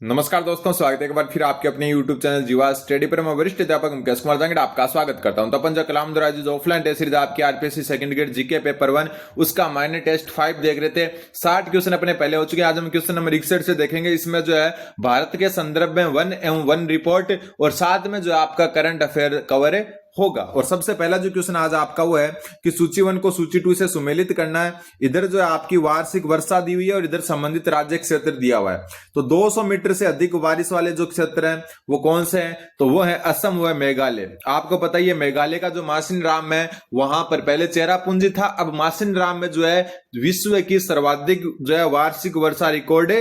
नमस्कार दोस्तों, स्वागत है एक बार फिर आपके अपने YouTube चैनल जीवा स्टडी पर। मैं वरिष्ठ अध्यापक मुकेश कुमार जांगड़ आपका स्वागत करता हूं। तो अपन जो कलाम दराज जो ऑफलाइन टेस्ट सीरीज आपकी RPSC second grade GK paper 1 उसका माइनर टेस्ट 5 देख रहे थे। 60 क्वेश्चन अपने पहले हो चुके हैं। आज हम क्वेश्चन नंबर 61 से देखेंगे। इसमें जो है भारत के संदर्भ में 1 रिपोर्ट और साथ में जो आपका करंट अफेयर कवर होगा। और सबसे पहला जो क्वेश्चन आज आपका वो है कि सूची 1 को सूची 2 से सुमेलित करना है। इधर जो है आपकी वार्षिक वर्षा दी हुई है और इधर संबंधित राज्य क्षेत्र दिया हुआ है। तो 200 मीटर से अधिक बारिश वाले जो क्षेत्र हैं वो कौन से हैं? तो वो है असम, वो है मेघालय। आपको पता ही है मेघालय का जो मासिनराम है वहां पर पहले चेरापूंजी था, अब मासिनराम में जो है विश्व की सर्वाधिक जो है वार्षिक वर्षा रिकॉर्ड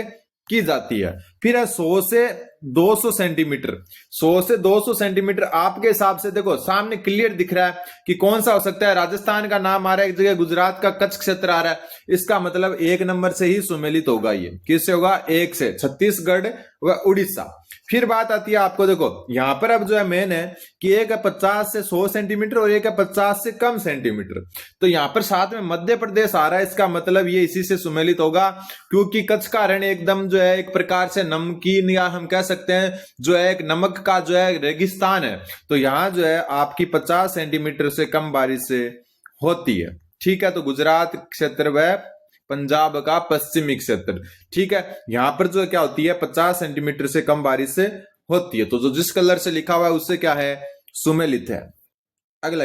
की जाती है। फिर है 100 से 200 सेंटीमीटर। 100 से 200 सेंटीमीटर आपके हिसाब से देखो सामने क्लियर दिख रहा है कि कौन सा हो सकता है। राजस्थान का नाम आ रहा है एक जगह, गुजरात का कच्छ क्षेत्र आ रहा है। इसका मतलब 1 नंबर से ही सुमेलित होगा। ये किससे होगा? 1 से छत्तीसगढ़ व उड़ीसा। फिर बात आती है आपको, देखो यहां पर अब जो है मेन है कि एक है 50 से 100 सेंटीमीटर और एक है 50 से कम सेंटीमीटर। तो यहां पर साथ में मध्य प्रदेश आ रहा है। इसका मतलब ये इसी से सुमेलित होगा, क्योंकि कच्छ का रण एकदम जो है एक प्रकार से नमकीन, या हम कह सकते हैं जो है एक नमक का जो है रेगिस्तान है। तो यहां जो है आपकी 50 सेंटीमीटर से कम बारिश से होती है। ठीक है, तो गुजरात क्षेत्र व पंजाब का पश्चिमी क्षेत्र। ठीक है, यहां पर जो क्या होती है 50 सेंटीमीटर से कम बारिश से होती है। तो जो जिस कलर से लिखा हुआ है उससे क्या है? सुमेलित है। अगला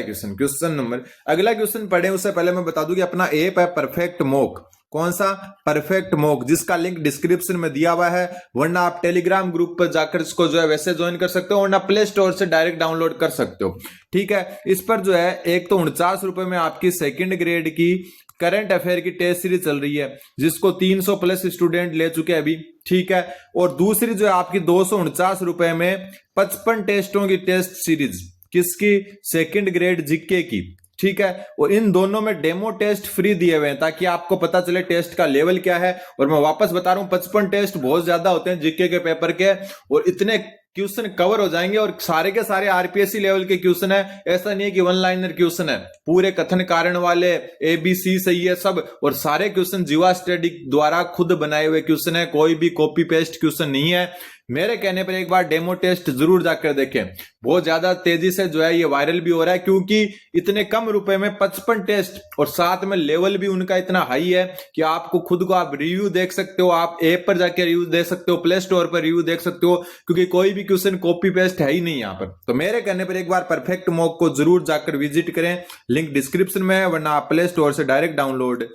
अगला क्वेश्चन पढ़े उससे पहले मैं बता दूं कि अपना ऐप है परफेक्ट मॉक। कौन सा? परफेक्ट मॉक, जिसका लिंक डिस्क्रिप्शन में दिया हुआ है। वरना आप टेलीग्राम ग्रुप पर जाकर इसको जो है वैसे ज्वाइन कर सकते हो, वरना प्ले स्टोर से डायरेक्ट डाउनलोड कर सकते हो। ठीक है, इस पर जो है एक तो 49 रुपए में आपकी सेकंड ग्रेड की करंट अफेयर की टेस्ट सीरीज चल रही है, जिसको 300 प्लस स्टूडेंट ले चुके हैं अभी। ठीक है, और दूसरी जो है आपकी 249 रुपए में 55 टेस्टों की टेस्ट सीरीज, किसकी? सेकंड ग्रेड जीके की। ठीक है, और इन दोनों में डेमो टेस्ट फ्री दिए हुए हैं ताकि आपको पता चले टेस्ट का लेवल क्या है। और मैं वापस बता रहा हूं 55 टेस्ट बहुत ज्यादा होते हैं जीके के पेपर के, और इतने क्वेश्चन कवर हो जाएंगे और सारे के सारे आरपीएससी लेवल के क्वेश्चन है। ऐसा नहीं है कि वन लाइनर क्वेश्चन है, पूरे कथन कारण वाले एबीसी सही है सब। और सारे क्वेश्चन जीवा स्टडी द्वारा खुद बनाए हुए क्वेश्चन है, कोई भी कॉपी पेस्ट क्वेश्चन नहीं है। मेरे कहने पर एक बार डेमो टेस्ट जरूर जाकर देखें। बहुत ज्यादा तेजी से जो है ये वायरल भी हो रहा है, क्योंकि इतने कम रुपए में 55 टेस्ट और साथ में लेवल भी उनका इतना हाई है कि आपको खुद को आप रिव्यू देख सकते हो, आप ऐप पर जाकर रिव्यू देख सकते हो, प्ले स्टोर पर रिव्यू देख सकते हो, क्योंकि कोई भी क्वेश्चन कॉपी पेस्ट है ही नहीं यहाँ पर। तो मेरे कहने पर एक बार परफेक्ट मॉक को जरूर जाकर विजिट करें, लिंक डिस्क्रिप्शन में है, वरना आप प्ले स्टोर से डायरेक्ट डाउनलोड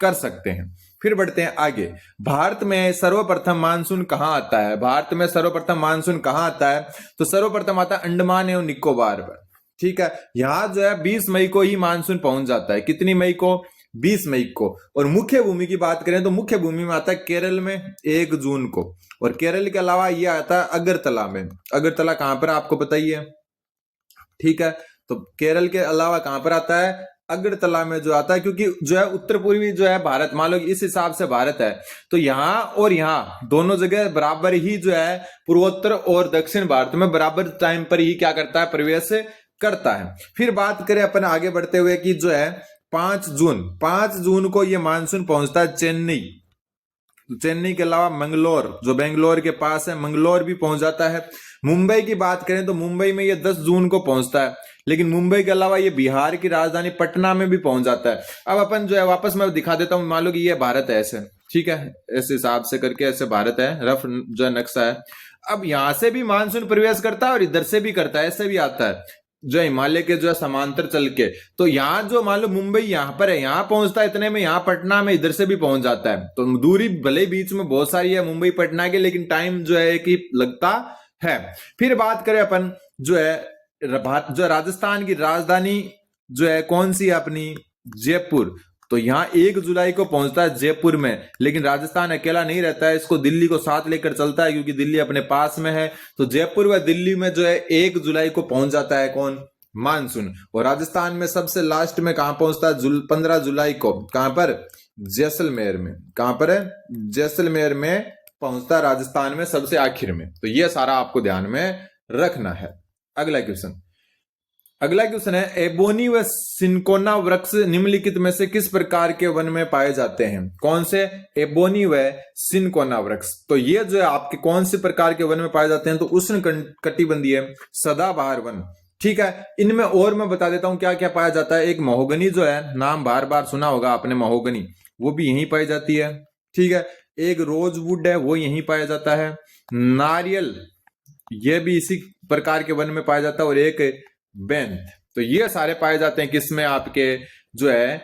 कर सकते हैं। फिर बढ़ते हैं आगे। भारत में सर्वप्रथम मानसून कहां आता है? भारत में सर्वप्रथम मानसून कहां आता है? तो सर्वप्रथम आता है अंडमान एवं निकोबार पर। ठीक है, यहां जो है 20 मई को ही मानसून पहुंच जाता है। कितनी मई को? 20 मई को। और मुख्य भूमि की बात करें तो मुख्य भूमि में आता है केरल में 1 जून को। और केरल के अलावा ये आता है अगरतला में। अगरतला कहां पर आपको पता ही है। ठीक है, तो केरल के अलावा कहां पर आता है? अगरतला में जो आता है, क्योंकि जो है उत्तर पूर्वी जो है भारत, मान लो इस हिसाब से भारत है, तो यहां और यहां दोनों जगह बराबर ही जो है पूर्वोत्तर और दक्षिण भारत में बराबर टाइम पर ही क्या करता है? प्रवेश करता है। फिर बात करें अपन आगे बढ़ते हुए कि जो है 5 जून को ये मानसून पहुंचता है चेन्नई। चेन्नई के अलावा मंगलोर, जो बेंगलोर के पास है, मंगलोर भी पहुंच जाता है। मुंबई की बात करें तो मुंबई में ये 10 जून को पहुंचता है, लेकिन मुंबई के अलावा ये बिहार की राजधानी पटना में भी पहुंच जाता है। अब अपन जो है वापस मैं दिखा देता हूं, मान लो कि ये भारत है ऐसे। ठीक है, इस हिसाब से करके ऐसे भारत है, रफ जो है नक्शा है। अब यहां से भी मानसून प्रवेश करता है और इधर से भी करता है, ऐसे भी आता है जो हिमालय के जो है समांतर चल के। तो यहां जो मान लो मुंबई यहां पर है, यहां पहुंचता है इतने में, यहां पटना में इधर से भी पहुंच जाता है। तो दूरी भले ही बीच में बहुत सारी है मुंबई पटना के, लेकिन टाइम जो है कि लगता है। फिर बात करें अपन जो है जो राजस्थान की राजधानी जो है कौन सी है अपनी? जयपुर। तो यहां 1 जुलाई को पहुंचता है जयपुर में, लेकिन राजस्थान अकेला नहीं रहता है, इसको दिल्ली को साथ लेकर चलता है, क्योंकि दिल्ली अपने पास में है। तो जयपुर व दिल्ली में जो है 1 जुलाई को पहुंच जाता है कौन? मानसून। और राजस्थान में सबसे लास्ट में कहां पहुंचता है? 15 जुलाई को। कहां पर? जैसलमेर में। कहां पर है? जैसलमेर में पहुंचता है राजस्थान में सबसे आखिर में। तो यह सारा आपको ध्यान में रखना है। अगला क्वेश्चन, अगला क्वेश्चन है, एबोनी व सिनकोना वृक्ष निम्नलिखित में से किस प्रकार के वन में पाए जाते हैं? कौन से? एबोनी व सिनकोना वृक्ष। तो ये जो है आपके कौन से प्रकार के वन में पाए जाते हैं? तो उष्ण कटिबंधीय सदाबहार वन। ठीक है, इनमें और मैं बता देता हूं क्या क्या पाया जाता है। एक महोगनी जो है, नाम बार बार सुना होगा आपने महोगनी, वो भी यहीं पाई जाती है। ठीक है, एक रोजवुड है, वो यहीं पाया जाता है। नारियल, ये भी इसी प्रकार के वन में पाया जाता है। और एक बेंत। तो ये सारे पाए जाते हैं किसमें? आपके जो है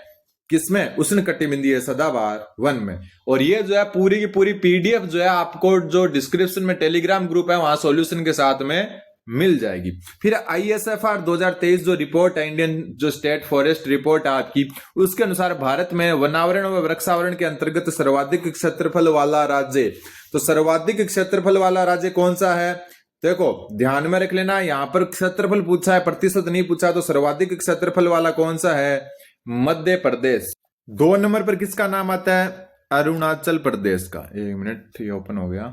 किसमें? उष्ण कटिबंधीय सदाबहार वन में। और ये जो है पूरी की पूरी पीडीएफ जो है आपको जो डिस्क्रिप्शन में टेलीग्राम ग्रुप है वहां सॉल्यूशन के साथ में मिल जाएगी। फिर ISFR 2023 जो रिपोर्ट है, इंडियन जो स्टेट फॉरेस्ट रिपोर्ट है आपकी, उसके अनुसार भारत में वनावरण व वृक्षावरण के अंतर्गत सर्वाधिक क्षेत्रफल वाला राज्य। तो सर्वाधिक क्षेत्रफल वाला राज्य कौन सा है? देखो ध्यान में रख लेना, यहां पर क्षेत्रफल पूछा है, प्रतिशत नहीं पूछा। तो सर्वाधिक क्षेत्रफल वाला कौन सा है? मध्य प्रदेश। 2 नंबर पर किसका नाम आता है? अरुणाचल प्रदेश का। 1 मिनट, ये ओपन हो गया।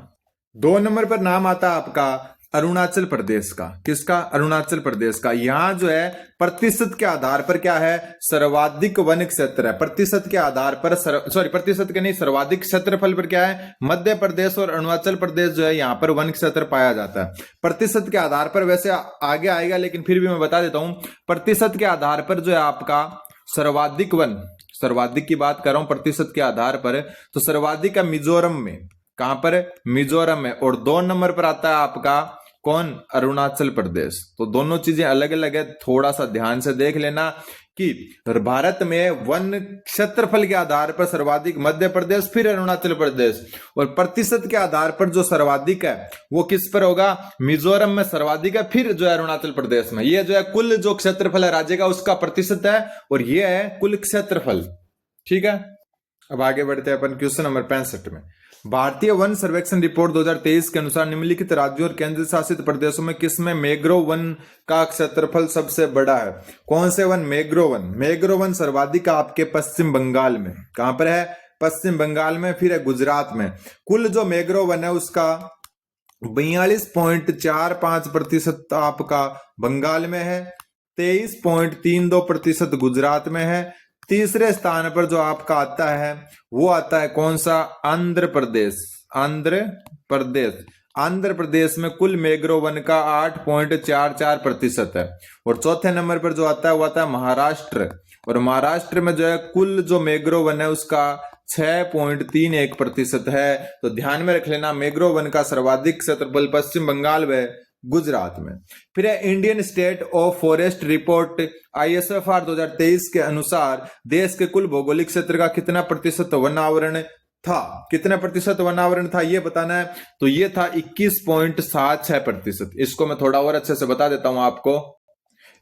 2 नंबर पर नाम आता है आपका अरुणाचल प्रदेश का। किसका? अरुणाचल प्रदेश का। यहां जो है प्रतिशत के आधार पर क्या है? सर्वाधिक वन क्षेत्र है। प्रतिशत के आधार पर प्रतिशत के नहीं, सर्वाधिक क्षेत्रफल पर क्या है? मध्य प्रदेश और अरुणाचल प्रदेश जो है यहाँ पर वन क्षेत्र पाया जाता है। प्रतिशत के आधार पर, वैसे आगे आएगा लेकिन फिर भी मैं बता देता हूं, प्रतिशत के आधार पर जो है आपका सर्वाधिक वन, सर्वाधिक की बात कर रहा हूं प्रतिशत के आधार पर, तो सर्वाधिक है मिजोरम में। कहां पर? मिजोरम में। और 2 नंबर पर आता है आपका कौन? अरुणाचल प्रदेश। तो दोनों चीजें अलग अलग है, थोड़ा सा ध्यान से देख लेना कि भारत में वन क्षेत्रफल के आधार पर सर्वाधिक मध्य प्रदेश, फिर अरुणाचल प्रदेश। और प्रतिशत के आधार पर जो सर्वाधिक है वो किस पर होगा? मिजोरम में सर्वाधिक है, फिर जो है अरुणाचल प्रदेश में। ये जो है कुल जो क्षेत्रफल है राज्य का उसका प्रतिशत है, और ये है कुल क्षेत्रफल। ठीक है, अब आगे बढ़ते हैं अपन क्वेश्चन नंबर 65 में। भारतीय वन सर्वेक्षण रिपोर्ट 2023 के अनुसार निम्नलिखित राज्यों और केंद्र शासित प्रदेशों में किसमें मैंग्रोव वन का क्षेत्रफल सबसे बड़ा है? कौन से one? Mangrove one. Mangrove one सर्वाधिक आपके पश्चिम बंगाल में। कहां पर है? पश्चिम बंगाल में। फिर है गुजरात में। कुल जो मैंग्रोव वन है उसका 42.45% आपका बंगाल में है, 23.32% गुजरात में है। तीसरे स्थान पर जो आपका आता है वो आता है कौन सा? आंध्र प्रदेश। आंध्र प्रदेश। आंध्र प्रदेश में कुल मैंग्रोव वन का 8.44% है। और चौथे नंबर पर जो आता है वो आता है महाराष्ट्र। और महाराष्ट्र में जो है कुल जो मैंग्रोव वन है उसका 6.31% है। तो ध्यान में रख लेना, मैंग्रोव वन का सर्वाधिक क्षेत्रफल पश्चिम बंगाल में, गुजरात में। फिर है Indian state of forest report ISFR 2023 के अनुसार देश के कुल भौगोलिक क्षेत्र का कितना प्रतिशत वन आवरण था? कितना प्रतिशत वन आवरण था ये बताना है। तो ये था 21.76%। इसको मैं थोड़ा और अच्छे से बता देता हूं आपको।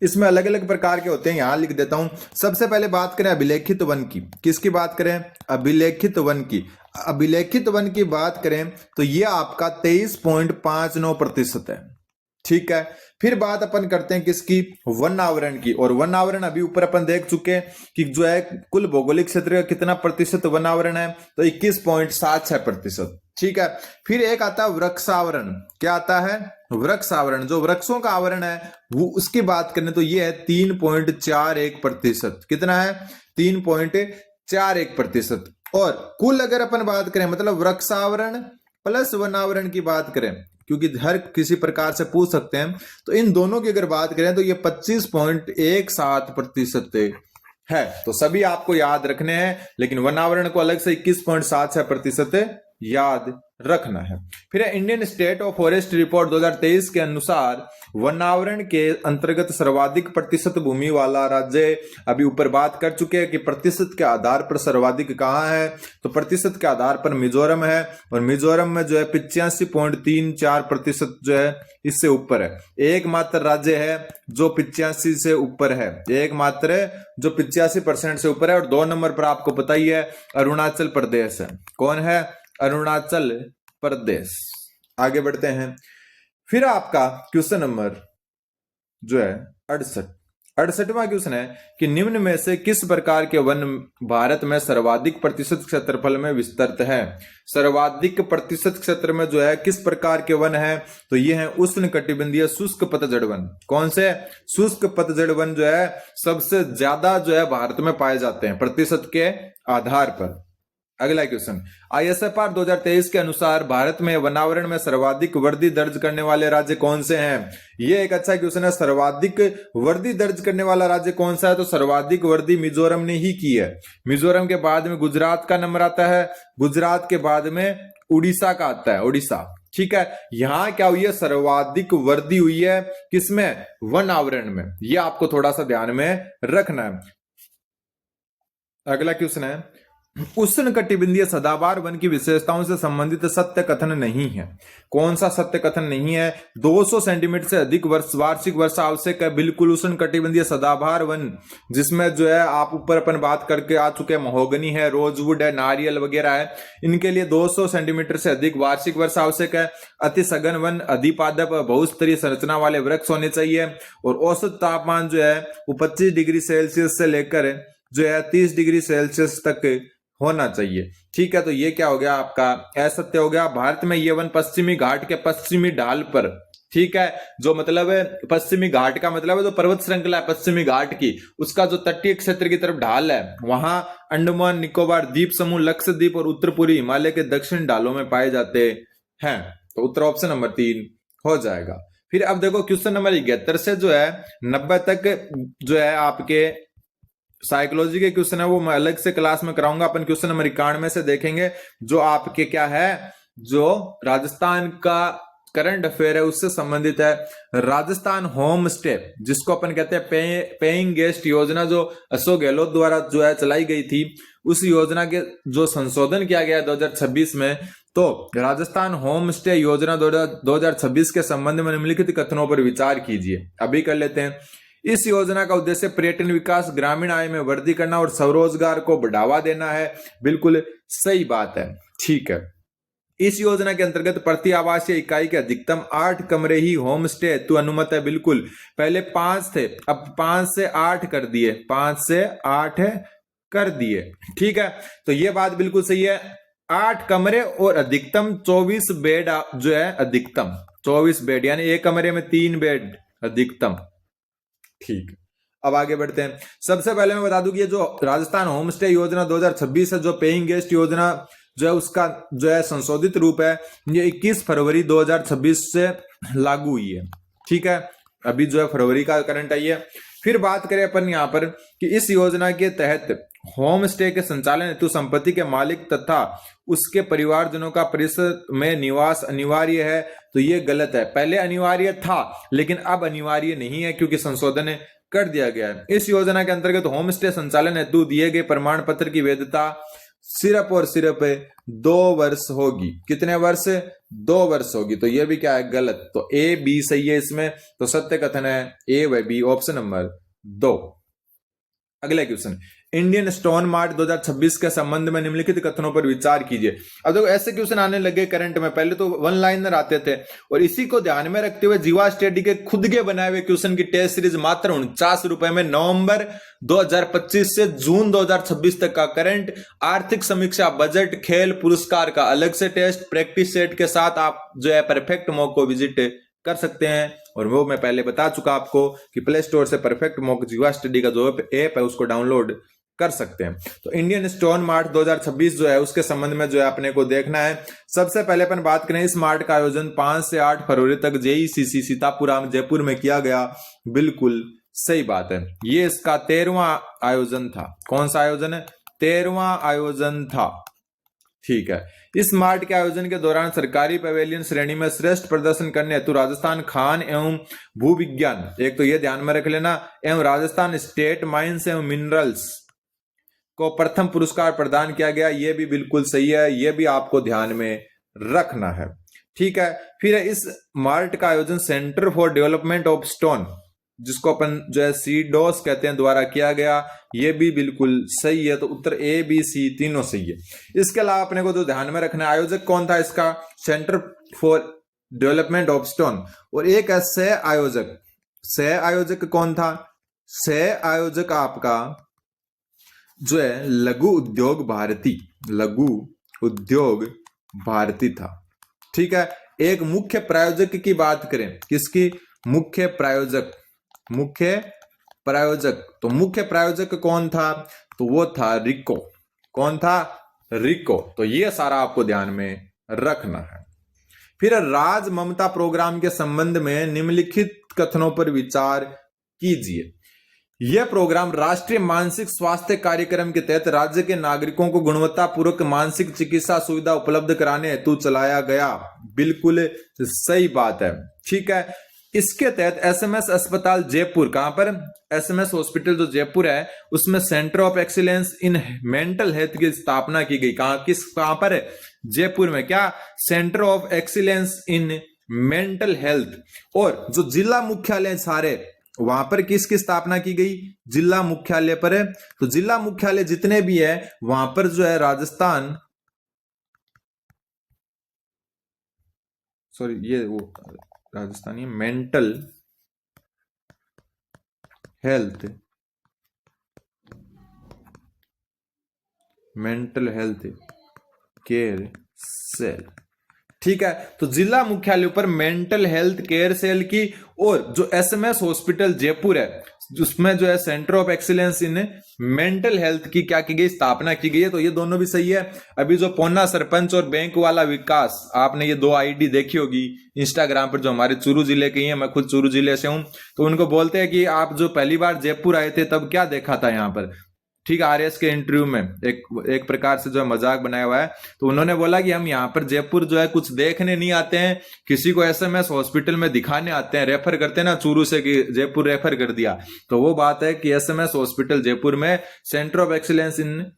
इसमें अलग अलग प्रकार के होते हैं, यहां लिख देता हूं। सबसे पहले बात करें अभिलेखित वन की। किसकी बात करें? अभिलेखित वन की। अभिलेखित वन की बात करें तो ये आपका 23.59% है। ठीक है, फिर बात अपन करते हैं किसकी? वन आवरण की। और वन आवरण अभी ऊपर अपन देख चुके हैं कि जो है कुल भौगोलिक क्षेत्र का कितना प्रतिशत वन आवरण है, तो 21.76%। ठीक है, फिर एक आता है वृक्षावरण। क्या आता है? वृक्षावरण। जो वृक्षों का आवरण है वो उसकी बात करें तो ये है 3.41%। कितना है? 3.41%। और कुल अगर अपन बात करें, मतलब वृक्षावरण प्लस वनावरण की बात करें, क्योंकि हर किसी प्रकार से पूछ सकते हैं, तो इन दोनों की अगर बात करें तो ये 25.17% है। तो सभी आपको याद रखने हैं, लेकिन वनावरण को अलग से 21.76% याद रखना है। फिर Indian state of forest report 2023 के अनुसार वनावरण के अंतर्गत सर्वाधिक प्रतिशत भूमि वाला राज्य, अभी ऊपर बात कर चुके हैं कि प्रतिशत के आधार पर सर्वाधिक कहां है, तो प्रतिशत के आधार पर मिजोरम है। और मिजोरम में जो है 85.34% जो है इससे ऊपर है। एकमात्र राज्य है जो 85 से ऊपर है, एकमात्र जो 85% से ऊपर है। और 2 नंबर पर आपको पता ही है अरुणाचल प्रदेश है। कौन है? अरुणाचल प्रदेश। आगे बढ़ते हैं। फिर आपका क्वेश्चन नंबर जो है 68। 68वां क्वेश्चन है कि निम्न में से किस प्रकार के वन भारत में सर्वाधिक प्रतिशत क्षेत्रफल में विस्तृत है। सर्वाधिक प्रतिशत क्षेत्र में जो है किस प्रकार के वन है, तो ये है उष्णकटिबंधीय शुष्क पतझड़ वन। कौन से? शुष्क पतझड़ वन जो है सबसे ज्यादा जो है भारत में पाए जाते हैं प्रतिशत के आधार पर। अगला क्वेश्चन, ISFR 2023 के अनुसार भारत में वनावरण में सर्वाधिक वृद्धि दर्ज करने वाले राज्य कौन से हैं? ये एक अच्छा क्वेश्चन है। सर्वाधिक वृद्धि दर्ज करने वाला राज्य कौन सा है, तो सर्वाधिक वृद्धि मिजोरम ने ही की है। मिजोरम के बाद में गुजरात का नंबर आता है, गुजरात के बाद में उड़ीसा का आता है, उड़ीसा। ठीक है, यहां क्या हुई है, सर्वाधिक वृद्धि हुई है किसमें? वन आवरण में। यह आपको थोड़ा सा ध्यान में रखना है। अगला क्वेश्चन है, उष्णकटिबंधीय सदाबहार वन की विशेषताओं से संबंधित सत्य कथन नहीं है। कौन सा सत्य कथन नहीं है? 200 सेंटीमीटर से अधिक वार्षिक वर्षा आवश्यक है। बिल्कुल, उष्णकटिबंधीय सदाबहार वन जिसमें जो है आप ऊपर अपन बात करके आ चुके हैं, महोगनी है, रोजवुड है, नारियल वगैरह है, इनके लिए 200 सेंटीमीटर से अधिक वार्षिक वर्षा आवश्यक है। अति सघन वन, अधिपादप, बहुस्तरीय संरचना वाले वृक्ष होने चाहिए और औसत तापमान जो है वो 25 डिग्री सेल्सियस से लेकर जो है 30 डिग्री सेल्सियस तक होना चाहिए। ठीक है, तो ये क्या हो गया आपका असत्य हो गया। भारत में ये वन पश्चिमी घाट के पश्चिमी ढाल पर, ठीक है, जो मतलब है पश्चिमी घाट का मतलब है जो पर्वत श्रृंखला है पश्चिमी घाट की, उसका जो तटीय क्षेत्र की तरफ ढाल है, वहां अंडमान निकोबार द्वीप समूह, लक्षद्वीप और उत्तर पूर्वी हिमालय के दक्षिण ढालों में पाए जाते हैं। तो उत्तर ऑप्शन नंबर 3 हो जाएगा। फिर अब देखो क्वेश्चन नंबर 71 से जो है 90 तक जो है आपके साइकोलॉजी के क्वेश्चन है, वो मैं अलग से क्लास में कराऊंगा। अपन क्वेश्चन नंबर 91 से देखेंगे, जो आपके क्या है, जो राजस्थान का करंट अफेयर है उससे संबंधित है। राजस्थान होम स्टे, जिसको अपन कहते हैं पेइंग गेस्ट योजना, जो अशोक गहलोत द्वारा जो है चलाई गई थी, उस योजना के जो संशोधन किया गया 2026 में, तो राजस्थान होम स्टे योजना 2026 के संबंध में निम्नलिखित कथनों पर विचार कीजिए। अभी कर लेते हैं। इस योजना का उद्देश्य पर्यटन विकास, ग्रामीण आय में वृद्धि करना और स्वरोजगार को बढ़ावा देना है। बिल्कुल सही बात है। ठीक है, इस योजना के अंतर्गत प्रति आवासीय इकाई के अधिकतम 8 कमरे ही होम स्टे हेतु अनुमत है। बिल्कुल, पहले 5 थे, अब 5 से 8 कर दिए, 5 से 8 कर दिए। ठीक है, तो ये बात बिल्कुल सही है। 8 कमरे और अधिकतम 24 बेड जो है, अधिकतम 24 बेड, यानी एक कमरे में 3 बेड अधिकतम। ठीक, अब आगे बढ़ते हैं। सबसे पहले मैं बता दूं कि ये जो राजस्थान होम स्टे योजना 2026 है, जो पेइंग गेस्ट योजना जो है उसका जो है संशोधित रूप है, ये 21 फरवरी 2026 से लागू हुई है। ठीक है, अभी जो है फरवरी का करंट आई है। फिर बात करें अपन यहाँ पर कि इस योजना के तहत होम स्टे के संचालन हेतु संपत्ति के मालिक तथा उसके परिवारजनों का परिसर में निवास अनिवार्य है, तो ये गलत है। पहले अनिवार्य था लेकिन अब अनिवार्य नहीं है, क्योंकि संशोधन कर दिया गया है। इस योजना के अंतर्गत होम स्टे संचालन हेतु दिए गए प्रमाण पत्र की वैधता सिर्फ और सिर्फ 2 वर्ष होगी। कितने वर्ष? 2 वर्ष होगी। तो ये भी क्या है? गलत। तो ए बी सही है इसमें, तो सत्य कथन है ए व बी, ऑप्शन नंबर 2। अगला क्वेश्चन, इंडियन स्टोन मार्ट 2026 के संबंध में निम्नलिखित कथनों पर विचार कीजिए। अब देखो ऐसे क्वेश्चन आने लगे करंट में, पहले तो 1 लाइनर आते थे, और इसी को ध्यान में रखते हुए जीवा स्टडी के खुद के बनाए हुए क्वेश्चन की टेस्ट सीरीज मात्र 49 रुपए में नवंबर 2025 से जून 2026 तक का करंट, आर्थिक समीक्षा, बजट, खेल, पुरस्कार का अलग से टेस्ट, प्रैक्टिस सेट के साथ आप जो है परफेक्ट मॉक को विजिट कर सकते हैं। और वो मैं पहले बता चुका आपको कि प्ले स्टोर से परफेक्ट मॉक जीवा स्टडी का जो ऐप है उसको डाउनलोड कर सकते हैं। तो इंडियन स्टोन मार्ट 2026 जो है उसके संबंध में जो है अपने को देखना है। सबसे पहले अपन बात करें, इस मार्ट का आयोजन 5 से 8 फरवरी तक JECC सीतापुरा जयपुर में किया गया। बिल्कुल सही बात है, ये इसका 13वां आयोजन था। कौन सा आयोजन है? 13वां आयोजन था। ठीक है, इस मार्ट के आयोजन के दौरान सरकारी पवेलियन श्रेणी में श्रेष्ठ प्रदर्शन करने हेतु राजस्थान खान एवं भूविज्ञान, एक तो ये ध्यान में रख लेना, एवं राजस्थान स्टेट माइंस एवं मिनरल्स को प्रथम पुरस्कार प्रदान किया गया। ये भी बिल्कुल सही है, ये भी आपको ध्यान में रखना है। ठीक है, फिर इस मार्ट का आयोजन centre for development of stone, जिसको अपन जो है सीडोस कहते हैं, द्वारा किया गया। ये भी बिल्कुल सही है। तो उत्तर ए बी सी तीनों सही है। इसके अलावा अपने को जो ध्यान में रखना है, आयोजक कौन था इसका? Centre for development of stone. और एक है सह आयोजक। सह आयोजक कौन था? सह आयोजक आपका जो है लघु उद्योग भारती था। ठीक है, एक मुख्य प्रायोजक की बात करें, किसकी? मुख्य प्रायोजक तो मुख्य प्रायोजक कौन था? तो वो था रिको। कौन था? रिको। तो ये सारा आपको ध्यान में रखना है। फिर राज ममता प्रोग्राम के संबंध में निम्नलिखित कथनों पर विचार कीजिए। यह प्रोग्राम राष्ट्रीय मानसिक स्वास्थ्य कार्यक्रम के तहत राज्य के नागरिकों को गुणवत्तापूर्वक मानसिक चिकित्सा सुविधा उपलब्ध कराने हेतु चलाया गया। बिल्कुल सही बात है। ठीक है, इसके तहत एसएमएस अस्पताल जयपुर, कहां पर? एसएमएस हॉस्पिटल जो जयपुर है उसमें centre of excellence in mental health की स्थापना की गई। कहां पर है? जयपुर में। क्या? Centre of excellence in mental health. और जो जिला मुख्यालय सारे, वहां पर किसकी स्थापना की गई? जिला मुख्यालय पर है। तो जिला मुख्यालय जितने भी है वहां पर जो है राजस्थान, सॉरी ये वो Rajasthani mental health care cell. ठीक है, तो जिला मुख्यालय पर मेंटल हेल्थ केयर सेल की, और जो एसएमएस हॉस्पिटल जयपुर है उसमें जो है centre of excellence in mental health की क्या की गई? स्थापना की गई है। तो ये दोनों भी सही है। अभी जो पौना सरपंच और बैंक वाला विकास, आपने ये दो आईडी देखी होगी इंस्टाग्राम पर, जो हमारे चूरू जिले के ही है, मैं खुद चूरू जिले से हूं, तो उनको बोलते हैं कि आप जो पहली बार जयपुर आए थे तब क्या देखा था यहाँ पर? ठीक है, आरएस के इंटरव्यू में एक प्रकार से जो है मजाक बनाया हुआ है। तो उन्होंने बोला कि हम यहाँ पर जयपुर जो है कुछ देखने नहीं आते हैं, किसी को एसएमएस हॉस्पिटल में दिखाने आते हैं, रेफर करते हैं ना चूरू से कि जयपुर रेफर कर दिया। तो वो बात है कि एसएमएस हॉस्पिटल जयपुर में centre of excellence in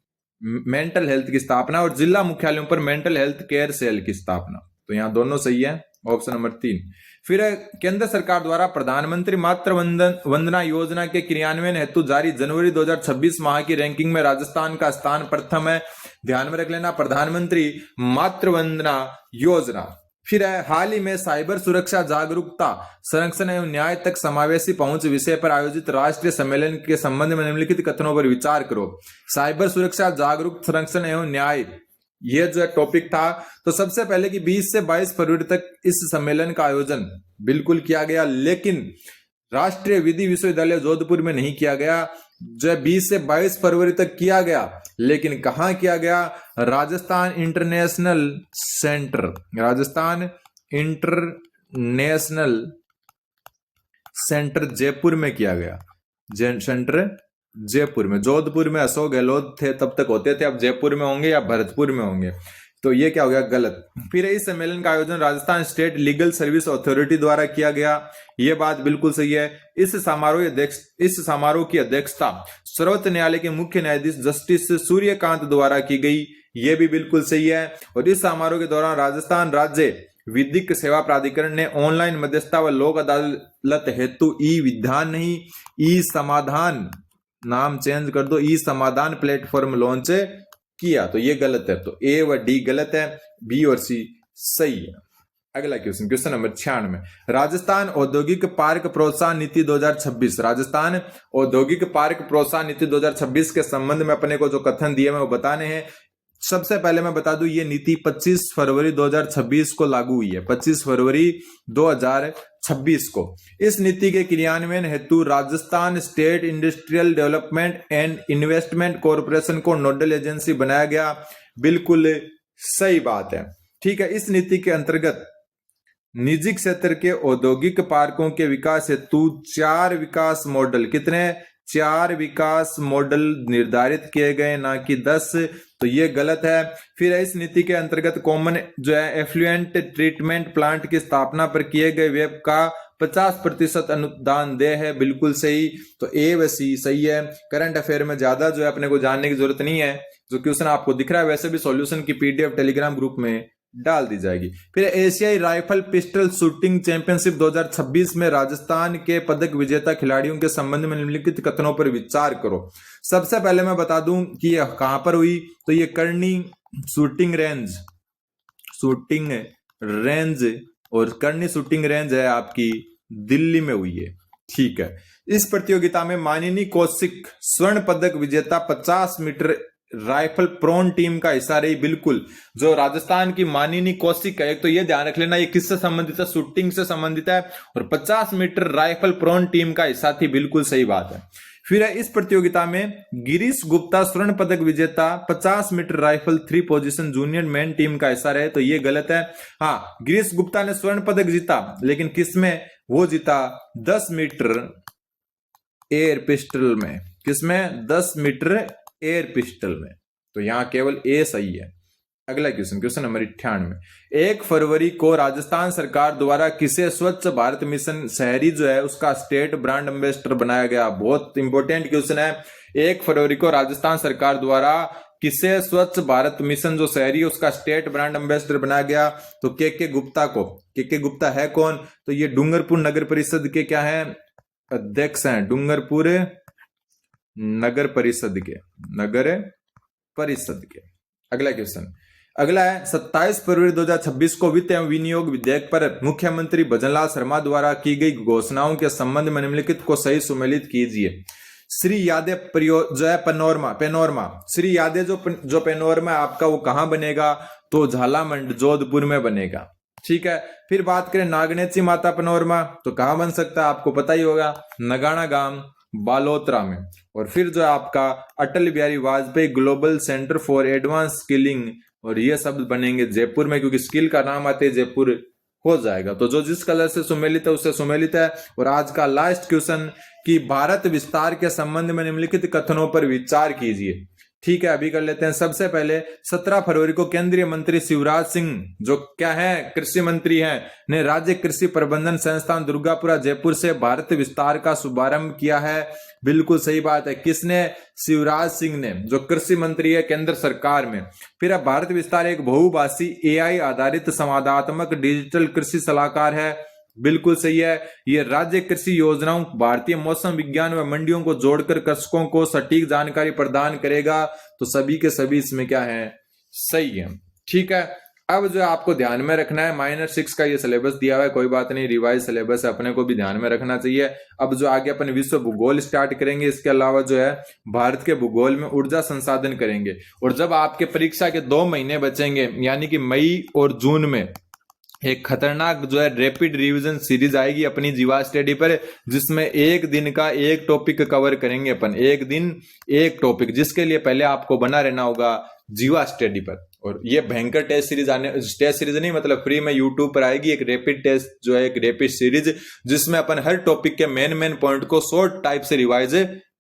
mental health की स्थापना और जिला मुख्यालयों पर मेंटल हेल्थ केयर सेल की स्थापना। तो यहाँ दोनों सही है, ऑप्शन नंबर 3। फिर केंद्र सरकार द्वारा प्रधानमंत्री मातृ वंदना योजना के क्रियान्वयन हेतु जारी जनवरी 2026 माह की रैंकिंग में राजस्थान का स्थान प्रथम है। ध्यान में रख लेना, प्रधानमंत्री मातृ वंदना योजना। फिर है हाल ही में साइबर सुरक्षा जागरूकता संरक्षण एवं न्याय तक समावेशी पहुंच विषय पर आयोजित राष्ट्रीय सम्मेलन के संबंध में निम्नलिखित कथनों पर विचार करो। साइबर सुरक्षा जागरूक संरक्षण एवं न्याय, ये जो टॉपिक था। तो सबसे पहले कि 20 से 22 फरवरी तक इस सम्मेलन का आयोजन बिल्कुल किया गया, लेकिन राष्ट्रीय विधि विश्वविद्यालय जोधपुर में नहीं किया गया। जो 20 से 22 फरवरी तक किया गया, लेकिन कहां किया गया? राजस्थान इंटरनेशनल सेंटर जयपुर में किया गया। सेंटर जयपुर में। जोधपुर में अशोक गहलोत थे तब तक होते थे, अब जयपुर में होंगे या भरतपुर में होंगे। तो ये क्या हो गया? गलत। फिर इस सम्मेलन का आयोजन Rajasthan state legal service authority द्वारा किया गया, ये बात बिल्कुल सही है। इस समारोह की अध्यक्षता सर्वोच्च न्यायालय के मुख्य न्यायाधीश जस्टिस सूर्यकांत द्वारा की गई, ये भी बिल्कुल सही है। और इस समारोह के दौरान राजस्थान राज्य विधिक सेवा प्राधिकरण ने ऑनलाइन मध्यस्थता व लोक अदालत हेतु ई विधान नहीं, ई समाधान, नाम चेंज कर दो, ई समाधान प्लेटफॉर्म लॉन्च किया। तो ये गलत है। तो ए व डी गलत है, बी और सी सही है। अगला क्वेश्चन नंबर 96, राजस्थान औद्योगिक पार्क प्रोत्साहन नीति 2026। राजस्थान औद्योगिक पार्क प्रोत्साहन नीति 2026 के संबंध में अपने को जो कथन दिए मैं वो बताने हैं। सबसे पहले मैं बता दूं, ये नीति 25 फरवरी 2026 को लागू हुई है। 25 फरवरी 2026 को। इस नीति के क्रियान्वयन हेतु Rajasthan state industrial development and investment corporation को नोडल एजेंसी बनाया गया, बिल्कुल सही बात है। ठीक है, इस नीति के अंतर्गत निजी क्षेत्र के औद्योगिक पार्कों के विकास हेतु 4 विकास मॉडल, कितने? 4 विकास मॉडल निर्धारित किए गए, ना कि 10। तो ये गलत है। फिर इस नीति के अंतर्गत कॉमन जो है एफ्लुएंट ट्रीटमेंट प्लांट की स्थापना पर किए गए व्यय का 50% अनुदान दे है, बिल्कुल सही। तो ए व सी सही है। करंट अफेयर में ज्यादा जो है अपने को जानने की जरूरत नहीं है, जो क्वेश्चन आपको दिख रहा है वैसे भी सॉल्यूशन की पीडीएफ टेलीग्राम ग्रुप में डाल दी जाएगी। फिर एशियाई राइफल पिस्टल शूटिंग चैंपियनशिप 2026 में राजस्थान के पदक विजेता खिलाड़ियों के संबंध में निम्नलिखित कथनों पर विचार करो। सबसे पहले मैं बता दूं कि यह कहां पर हुई, तो ये करनी शूटिंग रेंज और करनी शूटिंग रेंज है आपकी दिल्ली में हुई है। ठीक है। इस प्रतियोगिता में मानिनी कौशिक स्वर्ण पदक विजेता 50 मीटर राइफल प्रोन टीम का हिस्सा रही। बिल्कुल, जो राजस्थान की मानिनी कौशिक है, एक तो ये ध्यान रख लेना ये किससे संबंधित है, शूटिंग से संबंधित है, और 50 मीटर राइफल प्रोन टीम का हिस्सा थी। बिल्कुल सही बात है। फिर है इस प्रतियोगिता में गिरीश गुप्ता स्वर्ण पदक विजेता 50 meter rifle 3 position junior men team का हिस्सा रहे, तो ये गलत है। हाँ, गिरीश गुप्ता ने स्वर्ण पदक जीता, लेकिन किसमें वो जीता, 10 मीटर एयर पिस्टल में। किसमें, 10 मीटर एयर पिस्टल में। तो यहां केवल ए सही है। अगला क्वेश्चन, क्वेश्चन नंबर 98। 1 फरवरी को राजस्थान सरकार द्वारा किसे स्वच्छ भारत मिशन शहरी जो है उसका स्टेट ब्रांड एम्बेसडर बनाया गया। बहुत इंपॉर्टेंट क्वेश्चन है। 1 फरवरी को राजस्थान सरकार द्वारा किसे स्वच्छ भारत मिशन जो शहरी उसका स्टेट ब्रांड एम्बेसडर बनाया गया, तो के गुप्ता को। के गुप्ता है कौन, तो ये डूंगरपुर नगर परिषद के क्या है, अध्यक्ष हैं। डूंगरपुर नगर परिषद के। अगला क्वेश्चन, अगला है 27 फरवरी 2026 को वित्त एवं विनियोग विधेयक पर मुख्यमंत्री भजनलाल शर्मा द्वारा की गई घोषणाओं के संबंध में निम्नलिखित को सही सुमेलित कीजिए। श्री यादे पेनोरमा श्री यादे जो पेनोरमा आपका वो कहां बनेगा, तो झालामंड जोधपुर में बनेगा। ठीक है। फिर बात करें नागनेची माता पेनोरमा, तो कहां बन सकता है, आपको पता ही होगा, नगाना गांव बालोतरा में। और फिर जो आपका Atal Bihari Vajpayee global centre for advanced skilling, और ये शब्द बनेंगे जयपुर में, क्योंकि स्किल का नाम आते ही जयपुर हो जाएगा। तो जो जिस कलर से सुमेलित है उससे सुमेलित है। और आज का लास्ट क्वेश्चन कि भारत विस्तार के संबंध में निम्नलिखित कथनों पर विचार कीजिए। ठीक है, अभी कर लेते हैं। सबसे पहले 17 फरवरी को केंद्रीय मंत्री शिवराज सिंह, जो क्या है, कृषि मंत्री हैं, ने राज्य कृषि प्रबंधन संस्थान दुर्गापुरा जयपुर से भारत विस्तार का शुभारंभ किया है। बिल्कुल सही बात है। किसने, शिवराज सिंह ने, जो कृषि मंत्री है केंद्र सरकार में। फिर अब भारत विस्तार एक बहुभाषी AI आधारित संवादात्मक डिजिटल कृषि सलाहकार है। बिल्कुल सही है। ये राज्य कृषि योजनाओं, भारतीय मौसम विज्ञान व मंडियों को जोड़कर कृषकों को सटीक जानकारी प्रदान करेगा। तो सभी के सभी इसमें क्या है, सही है। ठीक है। अब जो आपको ध्यान में रखना है, -6 का ये सिलेबस दिया हुआ है, कोई बात नहीं, रिवाइज सिलेबस है, अपने को भी ध्यान में रखना चाहिए। अब जो आगे अपन विश्व भूगोल स्टार्ट करेंगे, इसके अलावा जो है भारत के भूगोल में ऊर्जा संसाधन करेंगे। और जब आपके परीक्षा के 2 महीने बचेंगे, यानी कि मई और जून में, एक खतरनाक जो है रैपिड रिवीजन सीरीज आएगी अपनी जीवा स्टडी पर, जिसमें एक दिन का एक टॉपिक कवर करेंगे अपन। एक दिन एक टॉपिक, जिसके लिए पहले आपको बना रहना होगा जीवा स्टडी पर। और ये भयंकर टेस्ट सीरीज नहीं, मतलब फ्री में यूट्यूब पर आएगी एक रैपिड टेस्ट जो है, एक रैपिड सीरीज, जिसमें अपन हर टॉपिक के मेन पॉइंट को शॉर्ट टाइप से रिवाइज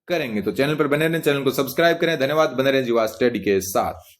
करेंगे। तो चैनल पर बने रहें, चैनल को सब्सक्राइब करें। धन्यवाद, बने रहें जीवा स्टडी के साथ।